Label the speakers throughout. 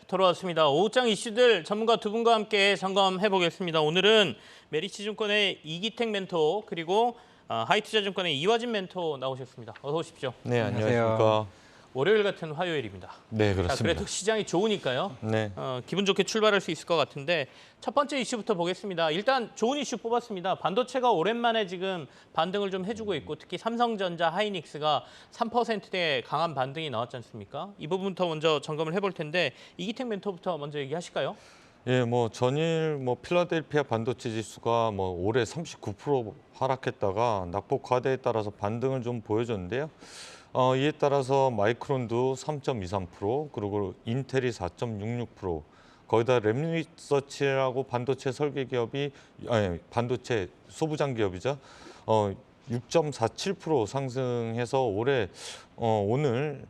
Speaker 1: 돌아왔습니다. 오후장 이슈들 전문가 두 분과 함께 점검해 보겠습니다. 오늘은 메리츠증권의 이기택 멘토 그리고 하이투자증권의 이화진 멘토 나오셨습니다. 어서 오십시오.
Speaker 2: 네, 안녕하십니까.
Speaker 1: 월요일 같은 화요일입니다.
Speaker 2: 네, 그렇습니다.
Speaker 1: 자, 그래도 시장이 좋으니까요.
Speaker 2: 네.
Speaker 1: 기분 좋게 출발할 수 있을 것 같은데 첫 번째 이슈부터 보겠습니다. 일단 좋은 이슈 뽑았습니다. 반도체가 오랜만에 지금 반등을 좀 해주고 있고 특히 삼성전자, 하이닉스가 3%대 강한 반등이 나왔지 않습니까? 이 부분부터 먼저 점검을 해볼 텐데 이기택 멘토부터 먼저 얘기하실까요?
Speaker 2: 예, 전일 필라델피아 반도체 지수가 올해 39% 하락했다가 낙폭 과대에 따라서 반등을 좀 보여줬는데요. 이에 따라서 마이크론도 3.23%, 그리고 인텔이 4.66%, 거기다 램리서치라고 반도체 설계 기업이 반도체 소부장 기업이죠. 6.47% 상승해서 올해 오늘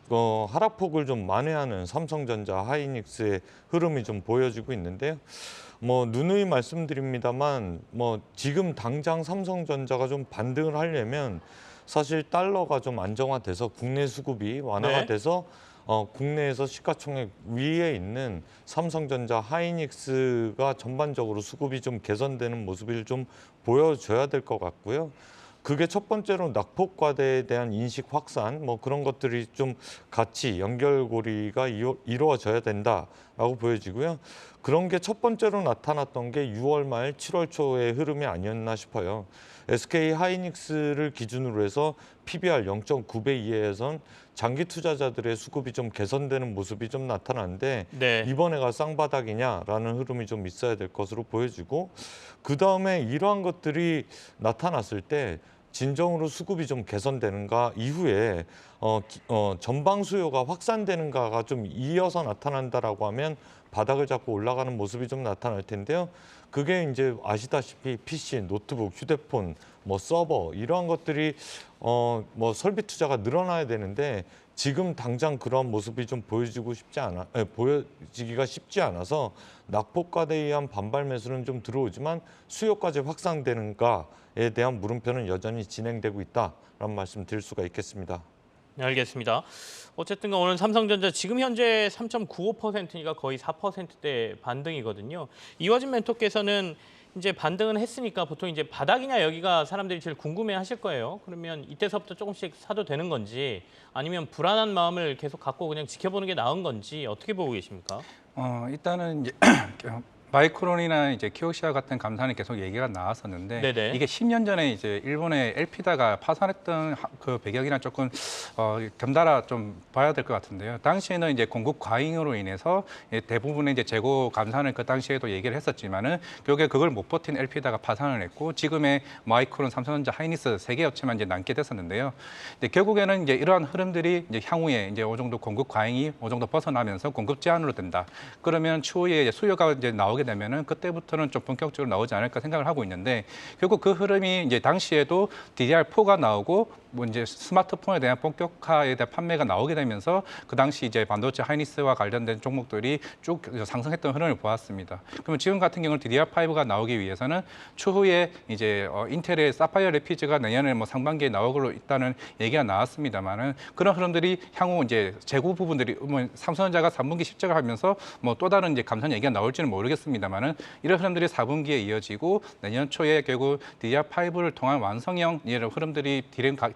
Speaker 2: 하락폭을 좀 만회하는 삼성전자, 하이닉스의 흐름이 좀 보여지고 있는데요. 누누이 말씀드립니다만 지금 당장 삼성전자가 좀 반등을 하려면 사실 달러가 좀 안정화돼서 국내 수급이 완화가 돼서 국내에서 시가총액 위에 있는 삼성전자, 하이닉스가 전반적으로 수급이 좀 개선되는 모습을 좀 보여줘야 될 것 같고요. 그게 첫 번째로 낙폭 과대에 대한 인식 확산, 그런 것들이 좀 같이 연결고리가 이루어져야 된다라고 보여지고요. 그런 게 첫 번째로 나타났던 게 6월 말 7월 초의 흐름이 아니었나 싶어요. SK 하이닉스를 기준으로 해서 PBR 0.9배 이하에선 장기 투자자들의 수급이 좀 개선되는 모습이 좀 나타나는데 이번에가 쌍바닥이냐라는 흐름이 좀 있어야 될 것으로 보여지고 그다음에 이러한 것들이 나타났을 때 진정으로 수급이 좀 개선되는가 이후에 전방 수요가 확산되는가가 좀 이어서 나타난다라고 하면 바닥을 잡고 올라가는 모습이 좀 나타날 텐데요. 그게 이제 아시다시피 PC, 노트북, 휴대폰, 서버 이러한 것들이 설비 투자가 늘어나야 되는데 지금 당장 그런 모습이 좀 보여지기가 쉽지 않아서 낙폭 과대에 의한 반발 매수는 좀 들어오지만 수요까지 확산되는가에 대한 물음표는 여전히 진행되고 있다라는 말씀 드릴 수가 있겠습니다.
Speaker 1: 네, 알겠습니다. 어쨌든 오늘 삼성전자 지금 현재 3.95%니까 거의 4%대 반등이거든요. 이화진 멘토께서는 이제 반등은 했으니까 보통 이제 바닥이냐 여기가 사람들이 제일 궁금해하실 거예요. 그러면 이때서부터 조금씩 사도 되는 건지 아니면 불안한 마음을 계속 갖고 그냥 지켜보는 게 나은 건지 어떻게 보고 계십니까?
Speaker 3: 일단은 이제 마이크론이나 이제 키오시아 같은 감산이 계속 얘기가 나왔었는데 이게 10년 전에 이제 일본의 엘피다가 파산했던 그 배경이랑 조금 덤달아 좀 봐야 될 것 같은데요. 당시에는 이제 공급 과잉으로 인해서 대부분의 이제 재고 감산을 그 당시에도 얘기를 했었지만은 결국에 그걸 못 버틴 엘피다가 파산을 했고 지금의 마이크론, 삼성전자, 하이닉스 세 개 업체만 이제 남게 됐었는데요. 근데 결국에는 이제 이러한 흐름들이 이제 향후에 이제 어느 정도 공급 과잉이 어느 정도 벗어나면서 공급 제한으로 된다. 그러면 추후에 이제 수요가 이제 나오게 되면은 그때부터는 좀 본격적으로 나오지 않을까 생각을 하고 있는데 결국 그 흐름이 이제 당시에도 DDR4가 나오고 이제 스마트폰에 대한 본격화에 대한 판매가 나오게 되면서 그 당시 이제 반도체 하이닉스와 관련된 종목들이 쭉 상승했던 흐름을 보았습니다. 그러면 지금 같은 경우는 DDR5가 나오기 위해서는 추후에 이제 인텔의 사파이어 레피즈가 내년에 상반기에 나오고 있다는 얘기가 나왔습니다만은 그런 흐름들이 향후 이제 재고 부분들이 삼성전자가 3분기 실적을 하면서 또 다른 이제 감산 얘기가 나올지는 모르겠습니다만은 이런 흐름들이 4분기에 이어지고 내년 초에 결국 DDR5를 통한 완성형 이런 흐름들이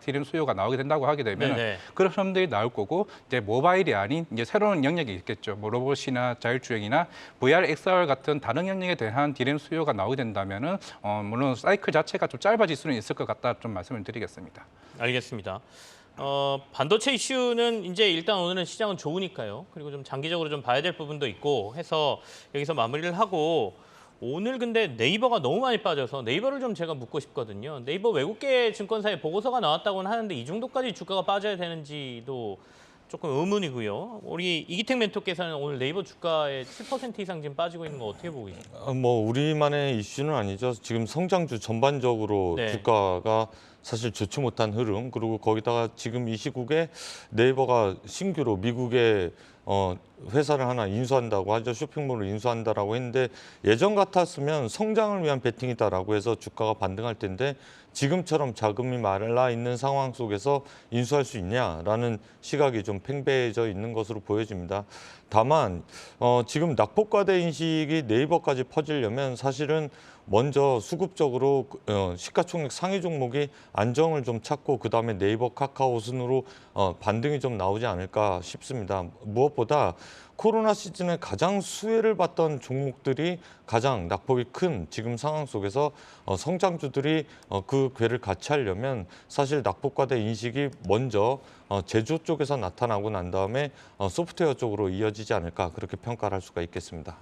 Speaker 3: 디램 수요가 나오게 된다고 하게 되면 그런 흐름들이 나올 거고 이제 모바일이 아닌 이제 새로운 영역이 있겠죠. 로봇이나 자율주행이나 VR, XR 같은 다른 영역에 대한 디램 수요가 나오게 된다면은 물론 사이클 자체가 좀 짧아질 수는 있을 것 같다 좀 말씀을 드리겠습니다.
Speaker 1: 알겠습니다. 반도체 이슈는 이제 일단 오늘은 시장은 좋으니까요. 그리고 좀 장기적으로 좀 봐야 될 부분도 있고 해서 여기서 마무리를 하고 오늘 근데 네이버가 너무 많이 빠져서 네이버를 좀 제가 묻고 싶거든요. 네이버 외국계 증권사의 보고서가 나왔다고는 하는데 이 정도까지 주가가 빠져야 되는지도 조금 의문이고요. 우리 이기택 멘토께서는 오늘 네이버 주가의 7% 이상 지금 빠지고 있는 거 어떻게 보고 계십니까?
Speaker 2: 우리만의 이슈는 아니죠. 지금 성장주 전반적으로 주가가 사실 좋지 못한 흐름, 그리고 거기다가 지금 이 시국에 네이버가 신규로 미국의 회사를 하나 인수한다고 하죠. 쇼핑몰을 인수한다라고 했는데 예전 같았으면 성장을 위한 베팅이다라고 해서 주가가 반등할 텐데 지금처럼 자금이 말라 있는 상황 속에서 인수할 수 있냐라는 시각이 좀 팽배해져 있는 것으로 보여집니다. 다만 지금 낙폭과대 인식이 네이버까지 퍼지려면 사실은 먼저 수급적으로 시가총액 상위 종목이 안정을 좀 찾고 그다음에 네이버, 카카오 순으로 반등이 좀 나오지 않을까 싶습니다. 무엇보다 코로나 시즌에 가장 수혜를 봤던 종목들이 가장 낙폭이 큰 지금 상황 속에서 성장주들이 그 궤를 같이 하려면 사실 낙폭과대 인식이 먼저 제조 쪽에서 나타나고 난 다음에 소프트웨어 쪽으로 이어지지 않을까 그렇게 평가를 할 수가 있겠습니다.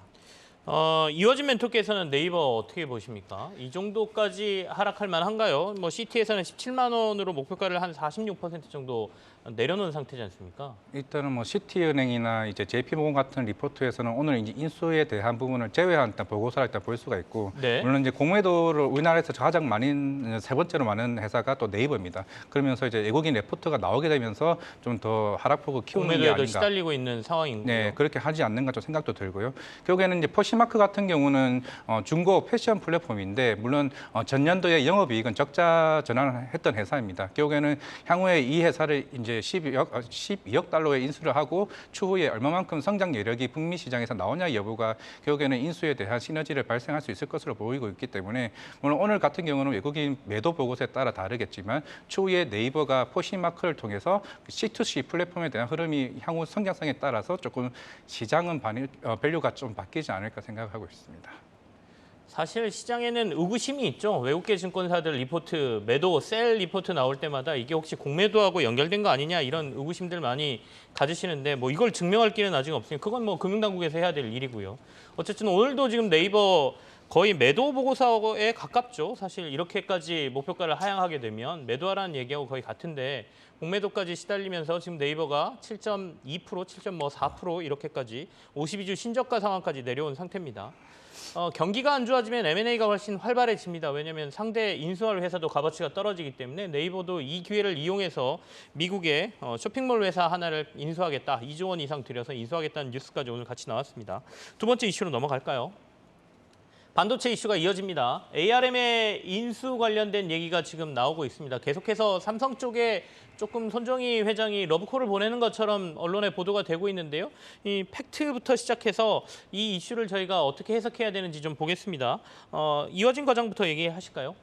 Speaker 1: 이어진 멘토께서는 네이버 어떻게 보십니까? 이 정도까지 하락할 만한가요? 뭐 CT에서는 17만 원으로 목표가를 한 46% 정도 내려놓은 상태지 않습니까?
Speaker 3: 일단은 뭐 시티은행이나 이제 JP모건 같은 리포트에서는 오늘 이제 인수에 대한 부분을 제외한 일단 보고서를 일단 볼 수가 있고,
Speaker 1: 네.
Speaker 3: 물론 이제 공매도를 우리나라에서 가장 많은 세 번째로 많은 회사가 또 네이버입니다. 그러면서 이제 외국인 리포트가 나오게 되면서 좀 더 하락폭을 키우는 게
Speaker 1: 공매도에도
Speaker 3: 아닌가.
Speaker 1: 시달리고 있는 상황이고요.
Speaker 3: 네, 그렇게 하지 않는가 좀 생각도 들고요. 결국에는 이제 포시마크 같은 경우는 중고 패션 플랫폼인데 물론 전년도에 영업이익은 적자 전환을 했던 회사입니다. 결국에는 향후에 이 회사를 이제 12억 달러에 인수를 하고 추후에 얼마만큼 성장 여력이 북미 시장에서 나오냐 여부가 결국에는 인수에 대한 시너지를 발생할 수 있을 것으로 보이고 있기 때문에 물론 오늘 같은 경우는 외국인 매도 보고서에 따라 다르겠지만 추후에 네이버가 포시마크를 통해서 C2C 플랫폼에 대한 흐름이 향후 성장성에 따라서 조금 시장은 밸류가 좀 바뀌지 않을까 생각하고 있습니다.
Speaker 1: 사실 시장에는 의구심이 있죠. 외국계 증권사들 리포트, 매도, 셀 리포트 나올 때마다 이게 혹시 공매도하고 연결된 거 아니냐 이런 의구심들 많이 가지시는데 뭐 이걸 증명할 길은 아직 없으니 그건 뭐 금융당국에서 해야 될 일이고요. 어쨌든 오늘도 지금 네이버 거의 매도 보고서에 가깝죠. 사실 이렇게까지 목표가를 하향하게 되면 매도하라는 얘기하고 거의 같은데 공매도까지 시달리면서 지금 네이버가 7.2%, 7.4% 이렇게까지 52주 신저가 상황까지 내려온 상태입니다. 경기가 안 좋아지면 M&A가 훨씬 활발해집니다. 왜냐하면 상대 인수할 회사도 값어치가 떨어지기 때문에 네이버도 이 기회를 이용해서 미국의 쇼핑몰 회사 하나를 인수하겠다. 2조 원 이상 들여서 인수하겠다는 뉴스까지 오늘 같이 나왔습니다. 두 번째 이슈로 넘어갈까요? 반도체 이슈가 이어집니다. ARM의 인수 관련된 얘기가 지금 나오고 있습니다. 계속해서 삼성 쪽에 조금 손정희 회장이 러브콜을 보내는 것처럼 언론에 보도가 되고 있는데요. 이 팩트부터 시작해서 이 이슈를 저희가 어떻게 해석해야 되는지 좀 보겠습니다. 이어진 과정부터 얘기하실까요?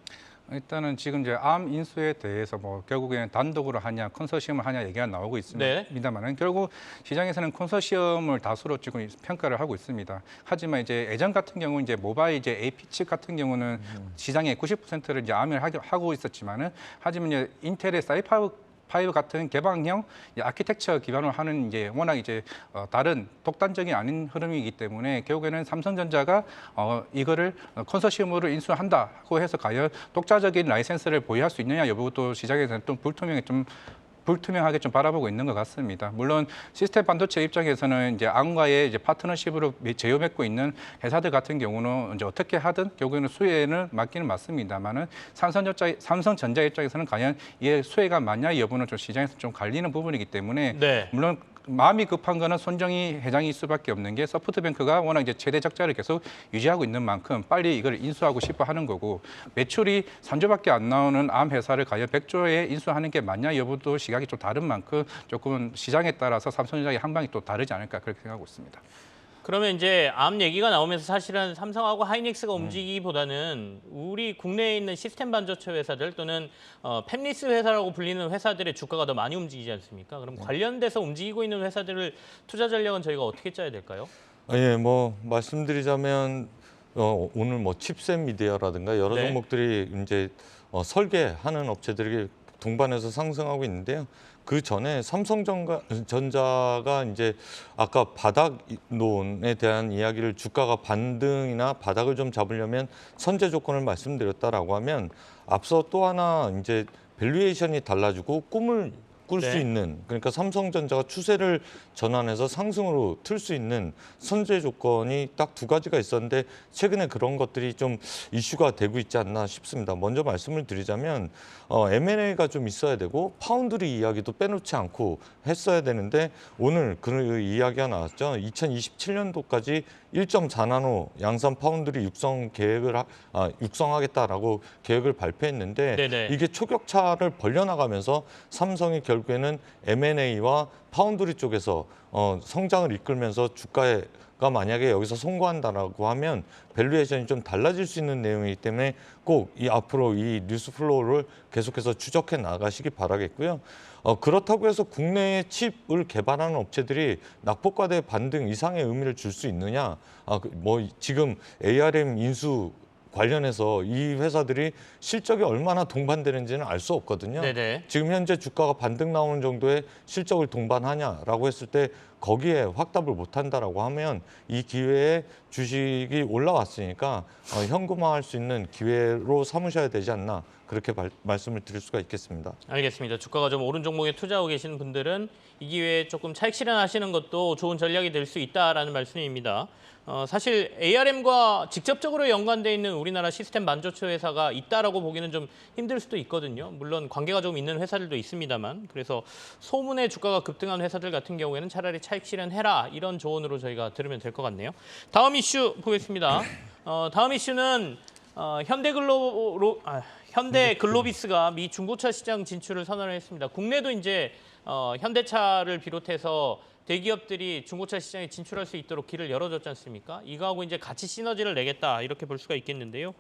Speaker 3: 일단은 지금 이제 암 인수에 대해서 뭐 결국에는 단독으로 하냐 컨소시엄을 하냐 얘기가 나오고 있습니다만은 결국 시장에서는 컨소시엄을 다수로 지금 평가를 하고 있습니다. 하지만 이제 예전 같은 경우 이제 모바일 이제 AP 칩 같은 경우는 시장의 90%를 이제 암을 하고 있었지만은 하지만 이제 인텔의 사이5 같은 개방형 아키텍처 기반으로 하는 이제 워낙 이제 다른 독단적이 아닌 흐름이기 때문에 결국에는 삼성전자가 이거를 컨소시엄으로 인수한다고 해서 과연 독자적인 라이센스를 보유할 수 있느냐 여부도 시장에서는 좀 불투명하게 좀 바라보고 있는 것 같습니다. 물론 시스템 반도체 입장에서는 이제 암과의 이제 파트너십으로 제휴 맺고 있는 회사들 같은 경우는 이제 어떻게 하든 결국에는 수혜는 맞기는 맞습니다만은 삼성전자 입장에서는 과연 이게 수혜가 맞냐 여부는 좀 시장에서 좀 갈리는 부분이기 때문에
Speaker 1: 네.
Speaker 3: 물론 마음이 급한 거는 손정희 회장일 수밖에 없는 게 소프트뱅크가 워낙 이제 최대 적자를 계속 유지하고 있는 만큼 빨리 이걸 인수하고 싶어 하는 거고 매출이 3조밖에 안 나오는 암 회사를 과연 100조에 인수하는 게 맞냐 여부도 시각이 좀 다른 만큼 조금 시장에 따라서 삼성전자의 항방이 또 다르지 않을까 그렇게 생각하고 있습니다.
Speaker 1: 그러면 이제 암 얘기가 나오면서 사실은 삼성하고 하이닉스가 움직이기보다는 우리 국내에 있는 시스템 반도체 회사들 또는 팹리스 회사라고 불리는 회사들의 주가가 더 많이 움직이지 않습니까? 그럼 관련돼서 움직이고 있는 회사들을 투자 전략은 저희가 어떻게 짜야 될까요?
Speaker 2: 예, 뭐 말씀드리자면 오늘 뭐 칩셋 미디어라든가 여러
Speaker 1: 네.
Speaker 2: 종목들이 이제 설계하는 업체들이 동반해서 상승하고 있는데요. 그 전에 삼성전자가 이제 아까 바닥론에 대한 이야기를 주가가 반등이나 바닥을 좀 잡으려면 선제 조건을 말씀드렸다라고 하면 앞서 또 하나 이제 밸류에이션이 달라지고 꿈을 꿀 수
Speaker 1: 네.
Speaker 2: 있는, 그러니까 삼성전자가 추세를 전환해서 상승으로 틀 수 있는 선제 조건이 딱 두 가지가 있었는데 최근에 그런 것들이 좀 이슈가 되고 있지 않나 싶습니다. 먼저 말씀을 드리자면 M&A가 좀 있어야 되고 파운드리 이야기도 빼놓지 않고 했어야 되는데 오늘 그 이야기가 나왔죠. 2027년도까지 1.4나노 양산 파운드리 육성하겠다라고 계획을 발표했는데
Speaker 1: 네네.
Speaker 2: 이게 초격차를 벌려나가면서 삼성이 결국에는 M&A와 파운드리 쪽에서 성장을 이끌면서 주가가 만약에 여기서 성공한다라고 하면 밸류에이션이 좀 달라질 수 있는 내용이기 때문에 꼭 이 앞으로 이 뉴스 플로우를 계속해서 추적해 나가시기 바라겠고요. 그렇다고 해서 국내에 칩을 개발하는 업체들이 낙폭과대 반등 이상의 의미를 줄 수 있느냐? 뭐 지금 ARM 인수 관련해서 이 회사들이 실적이 얼마나 동반되는지는 알 수 없거든요.
Speaker 1: 네네.
Speaker 2: 지금 현재 주가가 반등 나오는 정도의 실적을 동반하냐라고 했을 때 거기에 확답을 못한다라고 하면 이 기회에 주식이 올라왔으니까 현금화할 수 있는 기회로 삼으셔야 되지 않나 그렇게 말씀을 드릴 수가 있겠습니다.
Speaker 1: 알겠습니다. 주가가 좀 오른 종목에 투자하고 계시는 분들은 이 기회에 조금 차익 실현하시는 것도 좋은 전략이 될 수 있다라는 말씀입니다. 사실 ARM과 직접적으로 연관돼 있는 우리나라 시스템 반도체 회사가 있다라고 보기는 좀 힘들 수도 있거든요. 물론 관계가 좀 있는 회사들도 있습니다만, 그래서 소문에 주가가 급등한 회사들 같은 경우에는 차라리 차익 실현해라 이런 조언으로 저희가 들으면 될 것 같네요. 다음 이슈 보겠습니다. 다음 이슈는 현대글로비스가 미 중고차 시장 진출을 선언을 했습니다. 국내도 이제 현대차를 비롯해서 대기업들이 중고차 시장에 진출할 수 있도록 길을 열어줬지 않습니까? 이거하고 이제 같이 시너지를 내겠다 이렇게 볼 수가 있겠는데요.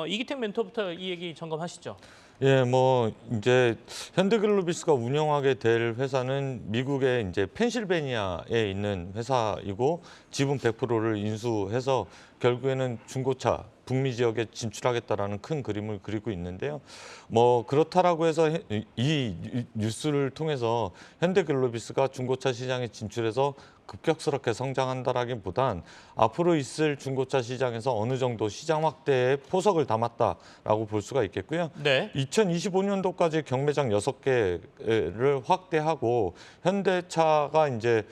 Speaker 1: 이기택 멘토부터 이 얘기 점검하시죠.
Speaker 2: 예, 뭐 이제 현대글로비스가 운영하게 될 회사는 미국의 이제 펜실베니아에 있는 회사이고 지분 100%를 인수해서 결국에는 중고차 북미 지역에 진출하겠다라는 큰 그림을 그리고 있는데요. 뭐 그렇다라고 해서 이 뉴스를 통해서 현대글로비스가 중고차 시장에 진출해서 급격스럽게 성장한다라기보단 앞으로 있을 중고차 시장에서 어느 정도 시장 확대에 포석을 담았다라고 볼 수가 있겠고요.
Speaker 1: 네.
Speaker 2: 2025년도까지 경매장 6개를 확대하고 현대차가 이제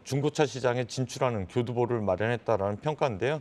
Speaker 2: 중고차 시장에 진출하는 교두보를 마련했다라는 평가인데요.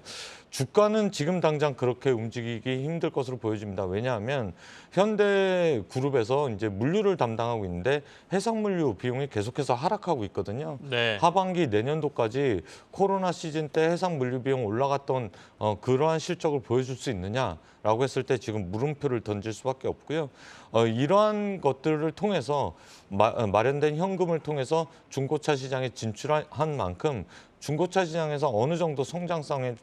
Speaker 2: 주가는 지금 당장 그렇게 움직이기 힘들 것으로 보여집니다. 왜냐하면 현대그룹에서 이제 물류를 담당하고 있는데 해상물류 비용이 계속해서 하락하고 있거든요.
Speaker 1: 네.
Speaker 2: 하반기 내년도까지 코로나 시즌 때 해상물류 비용 올라갔던 그러한 실적을 보여줄 수 있느냐라고 했을 때 지금 물음표를 던질 수밖에 없고요. 이러한 것들을 통해서 마련된 현금을 통해서 중고차 시장에 진출한 만큼 중고차 시장에서 어느 정도 성장성을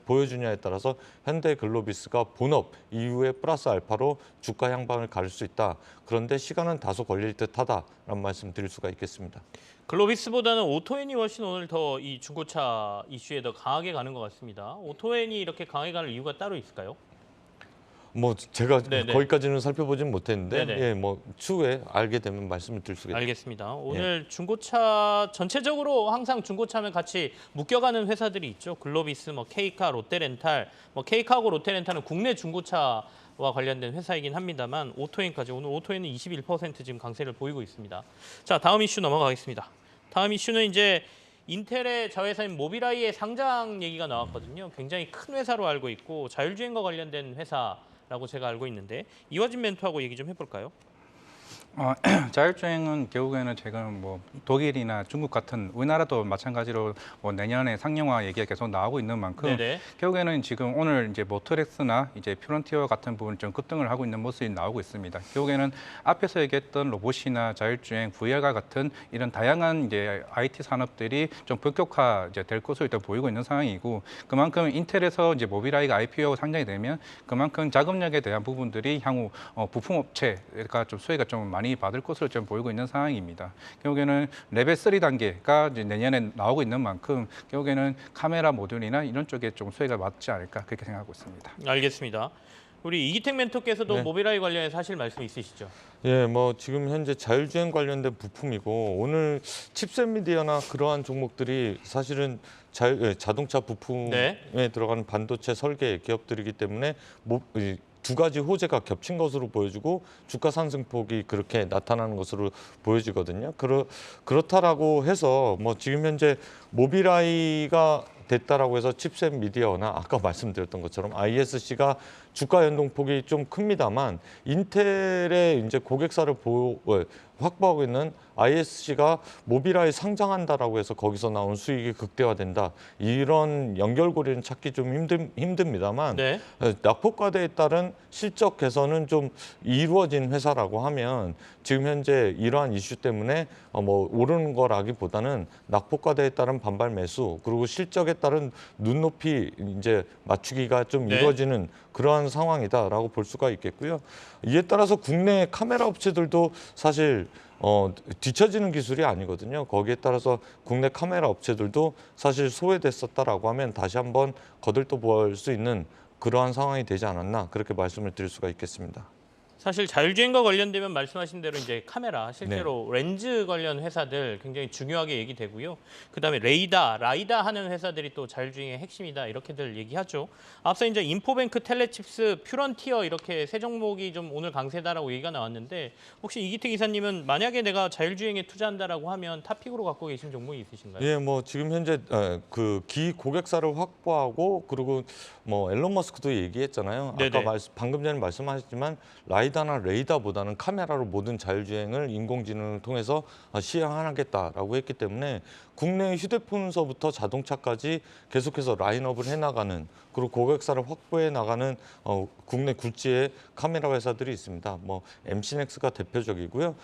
Speaker 2: 보여주냐에 따라서 현대글로비스가 본업 이후에 플러스 알파로 주가 향방을 가를 수 있다. 그런데 시간은 다소 걸릴 듯하다라는 말씀 드릴 수가 있겠습니다.
Speaker 1: 글로비스보다는 오토앤이 훨씬 오늘 더 이 중고차 이슈에 더 강하게 가는 것 같습니다. 오토앤이 이렇게 강하게 가는 이유가 따로 있을까요?
Speaker 2: 뭐 제가
Speaker 1: 네네.
Speaker 2: 거기까지는 살펴보진 못했는데
Speaker 1: 네네.
Speaker 2: 예, 뭐 추후에 알게 되면 말씀을 드릴 수가 있습니다.
Speaker 1: 알겠습니다. 오늘 중고차 전체적으로 항상 중고차면 같이 묶여가는 회사들이 있죠. 글로비스, 뭐 K카, 롯데렌탈, 뭐 K카하고 롯데렌탈은 국내 중고차와 관련된 회사이긴 합니다만 오토앤까지 오늘 오토앤은 21% 지금 강세를 보이고 있습니다. 자, 다음 이슈 넘어가겠습니다. 다음 이슈는 이제 인텔의 자회사인 모빌아이의 상장 얘기가 나왔거든요. 굉장히 큰 회사로 알고 있고 자율주행과 관련된 회사라고 제가 알고 있는데 이화진 멘토하고 얘기 좀 해볼까요?
Speaker 3: 자율주행은 결국에는 지금 뭐 독일이나 중국 같은 우리나라도 마찬가지로 뭐 내년에 상용화 얘기가 계속 나오고 있는 만큼
Speaker 1: 네네.
Speaker 3: 결국에는 지금 오늘 이제 모터렉스나 이제 퓨런티어 같은 부분 좀 급등을 하고 있는 모습이 나오고 있습니다. 결국에는 앞에서 얘기했던 로봇이나 자율주행, VR과 같은 이런 다양한 이제 IT 산업들이 좀 본격화 이제 될 것으로 일단 보이고 있는 상황이고 그만큼 인텔에서 이제 모빌아이가 IPO 상장이 되면 그만큼 자금력에 대한 부분들이 향후 부품업체가 좀 수혜가 좀 많이 받을 것으로 좀 보이고 있는 상황입니다. 결국에는 레벨 3 단계가 이제 내년에 나오고 있는 만큼 결국에는 카메라 모듈이나 이런 쪽에 좀 수혜가 맞지 않을까 그렇게 생각하고 있습니다.
Speaker 1: 알겠습니다. 우리 이기택 멘토께서도
Speaker 2: 네.
Speaker 1: 모빌아이 관련해서 하실 말씀 있으시죠?
Speaker 2: 예, 뭐 지금 현재 자율주행 관련된 부품이고 오늘 칩셋 미디어나 그러한 종목들이 사실은 자동차 부품에
Speaker 1: 네.
Speaker 2: 들어가는 반도체 설계 기업들이기 때문에 두 가지 호재가 겹친 것으로 보여지고 주가 상승폭이 그렇게 나타나는 것으로 보여지거든요. 그렇다라고 해서 뭐 지금 현재 모빌아이가 됐다라고 해서 칩셋 미디어나 아까 말씀드렸던 것처럼 ISC가 주가 연동폭이 좀 큽니다만 인텔의 이제 고객사를 확보하고 있는 ISC가 모빌아이 상장한다라고 해서 거기서 나온 수익이 극대화된다. 이런 연결고리는 찾기 좀 힘듭니다만
Speaker 1: 네.
Speaker 2: 낙폭과대에 따른 실적 개선은 좀 이루어진 회사라고 하면 지금 현재 이러한 이슈 때문에 뭐 오르는 거라기보다는 낙폭과대에 따른 반발 매수 그리고 실적에 따른 눈높이 이제 맞추기가 좀
Speaker 1: 네.
Speaker 2: 이루어지는 그러한 상황이다라고 볼 수가 있겠고요. 이에 따라서 국내 카메라 업체들도 사실 뒤처지는 기술이 아니거든요. 거기에 따라서 국내 카메라 업체들도 사실 소외됐었다라고 하면 다시 한번 거들떠볼 수 있는 그러한 상황이 되지 않았나 그렇게 말씀을 드릴 수가 있겠습니다.
Speaker 1: 사실 자율주행과 관련되면 말씀하신 대로 이제 카메라, 실제로 렌즈 관련 회사들 굉장히 중요하게 얘기되고요. 그다음에 라이다 하는 회사들이 또 자율주행의 핵심이다 이렇게들 얘기하죠. 앞서 이제 인포뱅크, 텔레칩스, 퓨런티어 이렇게 세 종목이 좀 오늘 강세다라고 얘기가 나왔는데 혹시 이기태 기사님은 만약에 내가 자율주행에 투자한다라고 하면 탑픽으로 갖고 계신 종목이 있으신가요?
Speaker 2: 예, 뭐 지금 현재 그 기 고객사를 확보하고 그리고 뭐 앨런 머스크도 얘기했잖아요.
Speaker 1: 네네.
Speaker 2: 아까 방금 전에 말씀하셨지만 라이다나 레이다보다는 카메라로 모든 자율주행을 인공지능을 통해서 시행하겠다라고 했기 때문에 국내 휴대폰서부터 자동차까지 계속해서 라인업을 해나가는 그리고 고객사를 확보해 나가는 국내 굴지의 카메라 회사들이 있습니다. 뭐 MC넥스가 대표적이고요.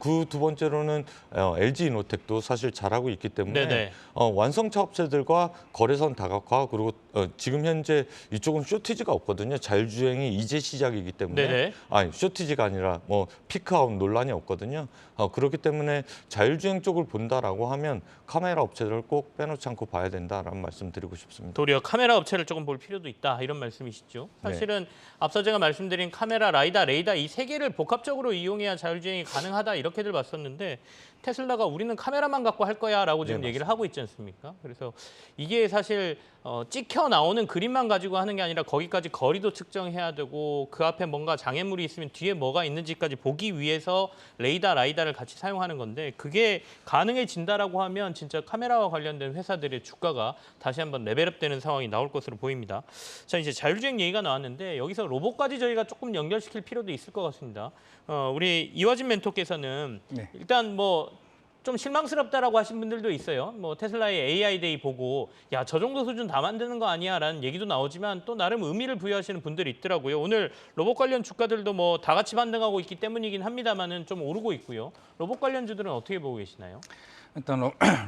Speaker 2: 그 두 번째로는 LG 이노텍도 사실 잘하고 있기 때문에
Speaker 1: 네네.
Speaker 2: 완성차 업체들과 거래선 다각화 그리고 지금 현재 이쪽은 쇼티지가 없거든요. 자율주행이 이제 시작이기 때문에
Speaker 1: 네네.
Speaker 2: 아니 쇼티지가 아니라 뭐 피크아웃 논란이 없거든요. 그렇기 때문에 자율주행 쪽을 본다라고 하면 카메라 업체들을 꼭 빼놓지 않고 봐야 된다라는 말씀 드리고 싶습니다.
Speaker 1: 도리어 카메라 업체를 조금 볼 필요도 있다 이런 말씀이시죠. 사실은 앞서 제가 말씀드린 카메라, 라이다, 레이다 이 세 개를 복합적으로 이용해야 자율주행이 가능하다 이렇게들 봤었는데 테슬라가 우리는 카메라만 갖고 할 거야라고 지금
Speaker 2: 네,
Speaker 1: 얘기를 하고 있지 않습니까? 그래서 이게 사실 찍혀 나오는 그림만 가지고 하는 게 아니라 거기까지 거리도 측정해야 되고 그 앞에 뭔가 장애물이 있으면 뒤에 뭐가 있는지까지 보기 위해서 라이다를 같이 사용하는 건데 그게 가능해진다라고 하면 진짜 카메라와 관련된 회사들의 주가가 다시 한번 레벨업되는 상황이 나올 것으로 보입니다. 자, 이제 자율주행 얘기가 나왔는데 여기서 로봇까지 저희가 조금 연결시킬 필요도 있을 것 같습니다. 우리 이화진 멘토께서는
Speaker 3: 네.
Speaker 1: 일단 뭐 좀 실망스럽다라고 하신 분들도 있어요. 뭐 테슬라의 AI 데이 보고 야, 저 정도 수준 다 만드는 거 아니야라는 얘기도 나오지만 또 나름 의미를 부여하시는 분들이 있더라고요. 오늘 로봇 관련 주가들도 뭐 다 같이 반등하고 있기 때문이긴 합니다만은 좀 오르고 있고요. 로봇 관련주들은 어떻게 보고 계시나요?
Speaker 3: 일단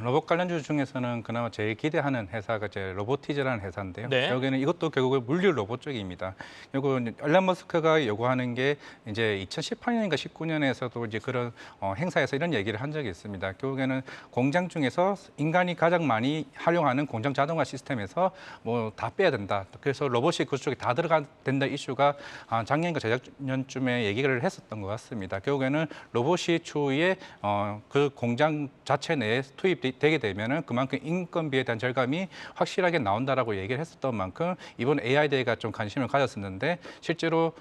Speaker 3: 로봇 관련주 중에서는 그나마 제일 기대하는 회사가 이제 로보티즈라는 회사인데요.
Speaker 1: 네.
Speaker 3: 여기는 이것도 결국은 물류 로봇 쪽입니다. 그리고 일론 머스크가 요구하는 게 이제 2018년인가 19년에서도 이제 그런 행사에서 이런 얘기를 한 적이 있습니다. 결국에는 공장 중에서 인간이 가장 많이 활용하는 공장 자동화 시스템에서 뭐 다 빼야 된다. 그래서 로봇이 그쪽에 다 들어가 된다 이슈가 작년인가 재작년쯤에 얘기를 했었던 것 같습니다. 결국에는 로봇이 추후에 그 공장 자체 내에 투입되게 되면은 그만큼 인건비에 대한 절감이 확실하게 나온다라고 얘기를 했었던 만큼 이번 AI 데이가 좀 관심을 가졌었는데 실제로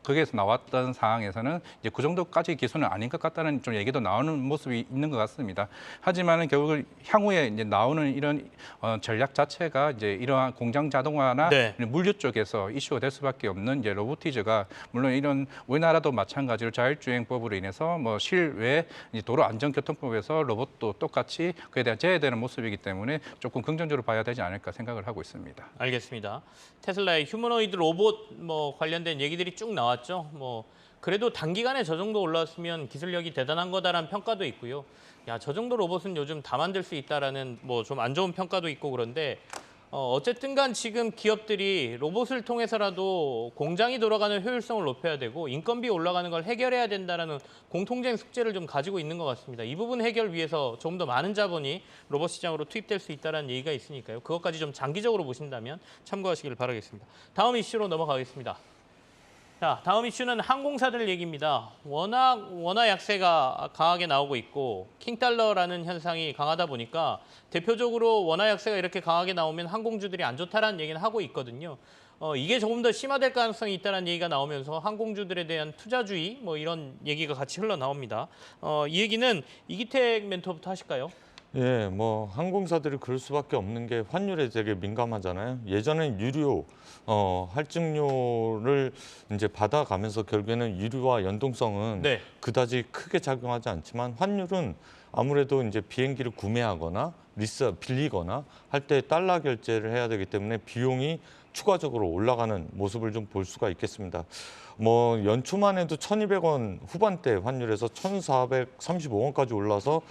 Speaker 3: 거기에서 나왔던 상황에서는 이제 그 정도까지 기술은 아닌 것 같다는 좀 얘기도 나오는 모습이 있는 것 같습니다. 하지만은 결국 향후에 이제 나오는 이런 전략 자체가 이제 이러한 공장 자동화나
Speaker 1: 네.
Speaker 3: 물류 쪽에서 이슈가 될 수밖에 없는 이제 로보티즈가 물론 이런 우리나라도 마찬가지로 자율주행법으로 인해서 뭐 실외 도로 안전교통법에서 로봇도 똑같이 그에 대한 제외되는 모습이기 때문에 조금 긍정적으로 봐야 되지 않을까 생각을 하고 있습니다.
Speaker 1: 알겠습니다. 테슬라의 휴머노이드 로봇 뭐 관련된 얘기들이 쭉 나왔죠. 뭐 그래도 단기간에 저 정도 올라왔으면 기술력이 대단한 거다라는 평가도 있고요. 야, 저 정도 로봇은 요즘 다 만들 수 있다라는 뭐 좀 안 좋은 평가도 있고 그런데 어쨌든 간 지금 기업들이 로봇을 통해서라도 공장이 돌아가는 효율성을 높여야 되고 인건비 올라가는 걸 해결해야 된다는 공통적인 숙제를 좀 가지고 있는 것 같습니다. 이 부분 해결 위해서 좀 더 많은 자본이 로봇 시장으로 투입될 수 있다는 얘기가 있으니까요. 그것까지 좀 장기적으로 보신다면 참고하시길 바라겠습니다. 다음 이슈로 넘어가겠습니다. 자, 다음 이슈는 항공사들 얘기입니다. 워낙 약세가 강하게 나오고 있고 킹달러라는 현상이 강하다 보니까 대표적으로 원화 약세가 이렇게 강하게 나오면 항공주들이 안 좋다라는 얘기는 하고 있거든요. 이게 조금 더 심화될 가능성이 있다는 얘기가 나오면서 항공주들에 대한 투자주의 뭐 이런 얘기가 같이 흘러나옵니다. 이 얘기는 이기택 멘토부터 하실까요?
Speaker 2: 예, 뭐 항공사들이 그럴 수밖에 없는 게 환율에 되게 민감하잖아요. 예전엔 유료 할증료를 이제 받아가면서 결국에는 유류와 연동성은
Speaker 1: 네.
Speaker 2: 그다지 크게 작용하지 않지만 환율은 아무래도 이제 비행기를 구매하거나 빌리거나 할 때 달러 결제를 해야 되기 때문에 비용이 추가적으로 올라가는 모습을 좀 볼 수가 있겠습니다. 뭐 연초만 해도 1,200원 후반대 환율에서 1,435원까지 올라서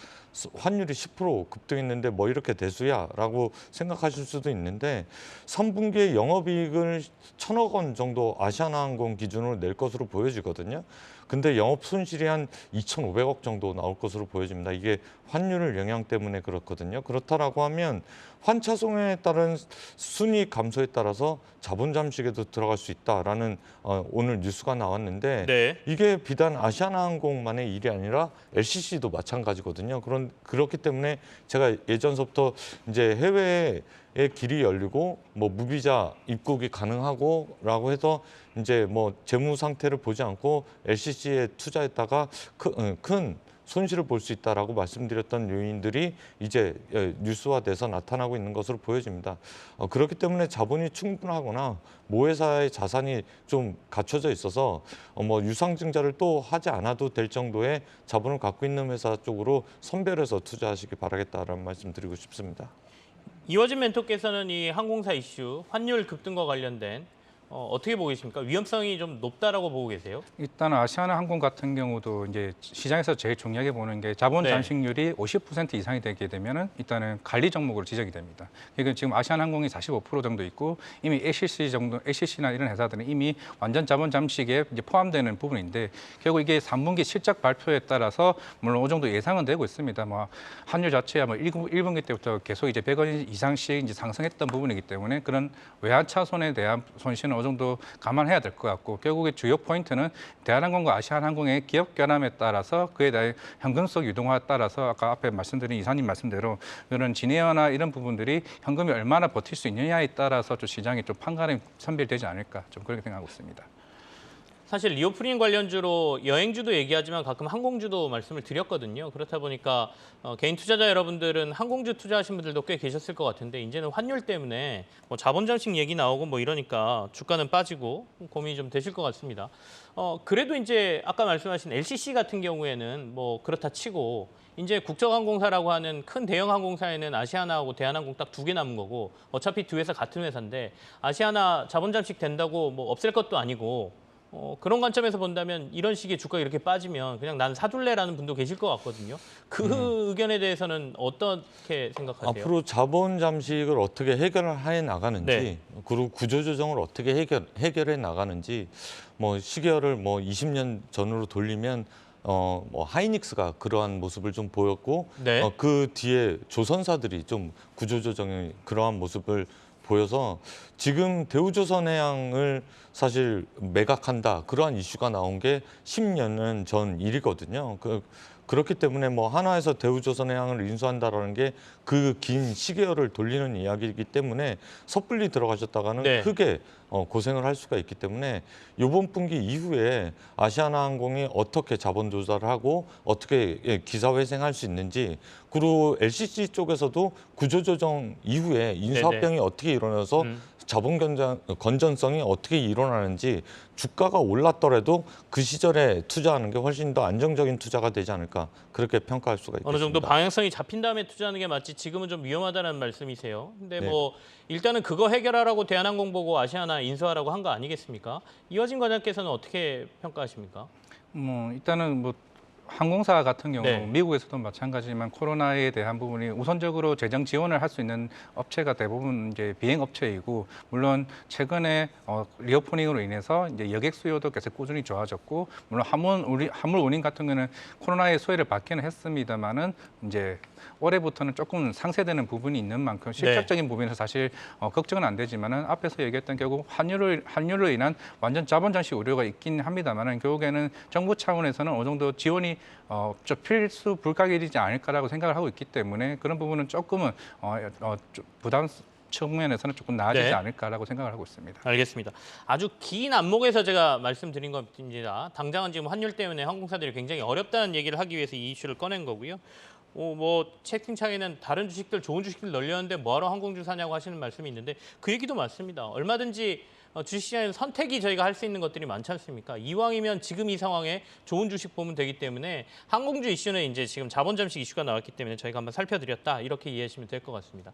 Speaker 2: 환율이 10% 급등했는데 뭐 이렇게 대수야라고 생각하실 수도 있는데 3분기에 영업이익을 1,000억 원 정도 아시아나항공 기준으로 낼 것으로 보여지거든요. 근데 영업 손실이 한 2,500억 정도 나올 것으로 보여집니다. 이게 환율 영향 때문에 그렇거든요. 그렇다라고 하면 환차손에 따른 순이익 감소에 따라서 자본 잠식에도 들어갈 수 있다라는 오늘 뉴스가 나왔는데
Speaker 1: 네.
Speaker 2: 이게 비단 아시아나항공만의 일이 아니라 LCC도 마찬가지거든요. 그렇기 때문에 제가 예전서부터 이제 해외에 길이 열리고 뭐 무비자 입국이 가능하고라고 해서 이제 뭐 재무 상태를 보지 않고 LCC에 투자했다가 큰 손실을 볼 수 있다라고 말씀드렸던 요인들이 이제 뉴스화돼서 나타나고 있는 것으로 보여집니다. 그렇기 때문에 자본이 충분하거나 모회사의 자산이 좀 갖춰져 있어서 뭐 유상증자를 또 하지 않아도 될 정도의 자본을 갖고 있는 회사 쪽으로 선별해서 투자하시기 바라겠다라는 말씀 드리고 싶습니다.
Speaker 1: 이워진 멘토께서는 이 항공사 이슈, 환율 급등과 관련된 어떻게 보고 계십니까? 위험성이 좀 높다라고 보고 계세요?
Speaker 3: 일단 아시아나항공 같은 경우도 이제 시장에서 제일 중요하게 보는 게 자본
Speaker 1: 네.
Speaker 3: 잠식률이 50% 이상이 되게 되면은 일단은 관리 종목으로 지적이 됩니다. 그러니까 지금 아시아나항공이 45% 정도 있고 이미 LCC나 이런 회사들은 이미 완전 자본 잠식에 이제 포함되는 부분인데 결국 이게 3분기 실적 발표에 따라서 물론 어느 정도 예상은 되고 있습니다. 뭐 환율 자체야 뭐 1분기 때부터 계속 이제 100원 이상씩 이제 상승했던 부분이기 때문에 그런 외환 차손에 대한 손실은 어느 정도 감안해야 될 것 같고 결국에 주요 포인트는 대한항공과 아시아나항공의 기업 결함에 따라서 그에 대한 현금 속 유동화에 따라서 아까 앞에 말씀드린 이사님 말씀대로 이런 진해화나 이런 부분들이 현금이 얼마나 버틸 수 있느냐에 따라서 좀 시장이 좀 판가름이 선별되지 않을까 좀 그렇게 생각하고 있습니다.
Speaker 1: 사실 리오프닝 관련주로 여행주도 얘기하지만 가끔 항공주도 말씀을 드렸거든요. 그렇다 보니까 개인 투자자 여러분들은 항공주 투자하신 분들도 꽤 계셨을 것 같은데 이제는 환율 때문에 뭐 자본 잠식 얘기 나오고 뭐 이러니까 주가는 빠지고 고민이 좀 되실 것 같습니다. 그래도 이제 아까 말씀하신 LCC 같은 경우에는 뭐 그렇다 치고 이제 국적항공사라고 하는 큰 대형 항공사에는 아시아나하고 대한항공 딱 2개 남은 거고 어차피 두 회사 같은 회사인데 아시아나 자본 잠식 된다고 뭐 없앨 것도 아니고 그런 관점에서 본다면 이런 식의 주가가 이렇게 빠지면 그냥 난 사둘래라는 분도 계실 것 같거든요. 그 의견에 대해서는 어떻게 생각하세요?
Speaker 2: 앞으로 자본 잠식을 어떻게 해결해 나가는지
Speaker 1: 네.
Speaker 2: 그리고 구조조정을 어떻게 해결해 나가는지 뭐 시계열을 뭐 20년 전으로 돌리면 뭐 하이닉스가 그러한 모습을 좀 보였고
Speaker 1: 네.
Speaker 2: 그 뒤에 조선사들이 좀 구조조정의 그러한 모습을 보여서 지금 대우조선해양을 사실 매각한다 그러한 이슈가 나온 게 10년 전 일이거든요. 그렇기 때문에 뭐 한화에서 대우조선해양을 인수한다라는 게 그 긴 시계열을 돌리는 이야기이기 때문에 섣불리 들어가셨다가는
Speaker 1: 네.
Speaker 2: 크게 고생을 할 수가 있기 때문에 이번 분기 이후에 아시아나항공이 어떻게 자본 조달을 하고 어떻게 기사회생할 수 있는지 그리고 LCC 쪽에서도 구조조정 이후에 인수합병이 어떻게 일어나서 자본 건전성이 어떻게 일어나는지 주가가 올랐더라도 그 시절에 투자하는 게 훨씬 더 안정적인 투자가 되지 않을까 그렇게 평가할 수가 있겠습니다.
Speaker 1: 어느 정도 방향성이 잡힌 다음에 투자하는 게 맞지 지금은 좀 위험하다는 말씀이세요. 근데
Speaker 2: 네.
Speaker 1: 뭐 일단은 그거 해결하라고 대한항공 보고 아시아나 인수하라고 한 거 아니겠습니까? 이화진 과장께서는 어떻게 평가하십니까?
Speaker 3: 일단은 뭐 항공사 같은 경우
Speaker 1: 네.
Speaker 3: 미국에서도 마찬가지지만 코로나에 대한 부분이 우선적으로 재정 지원을 할 수 있는 업체가 대부분 이제 비행 업체이고 물론 최근에 리오프닝으로 인해서 이제 여객 수요도 계속 꾸준히 좋아졌고 물론 화물 운임 같은 경우는 코로나의 소외를 받기는 했습니다만은 이제 올해부터는 조금 상쇄되는 부분이 있는 만큼 실질적인 부분에서 사실 걱정은 안 되지만은 앞에서 얘기했던 결국 환율로 인한 완전 자본 잠식 우려가 있긴 합니다만은 결국에는 정부 차원에서는 어느 정도 지원이 좀 필수 불가결이지 않을까라고 생각을 하고 있기 때문에 그런 부분은 조금은 측면에서는 조금 나아지지
Speaker 1: 네.
Speaker 3: 않을까라고 생각을 하고 있습니다.
Speaker 1: 알겠습니다. 아주 긴 안목에서 제가 말씀드린 겁니다. 당장은 지금 환율 때문에 항공사들이 굉장히 어렵다는 얘기를 하기 위해서 이 이슈를 꺼낸 거고요. 뭐 채팅창에는 다른 주식들 좋은 주식들 널렸는데 뭐하러 항공주 사냐고 하시는 말씀이 있는데 그 얘기도 맞습니다. 얼마든지 주식시장에는 선택이 저희가 할 수 있는 것들이 많지 않습니까? 이왕이면 지금 이 상황에 좋은 주식 보면 되기 때문에 항공주 이슈는 이제 지금 자본 잠식 이슈가 나왔기 때문에 저희가 한번 살펴드렸다 이렇게 이해하시면 될 것 같습니다.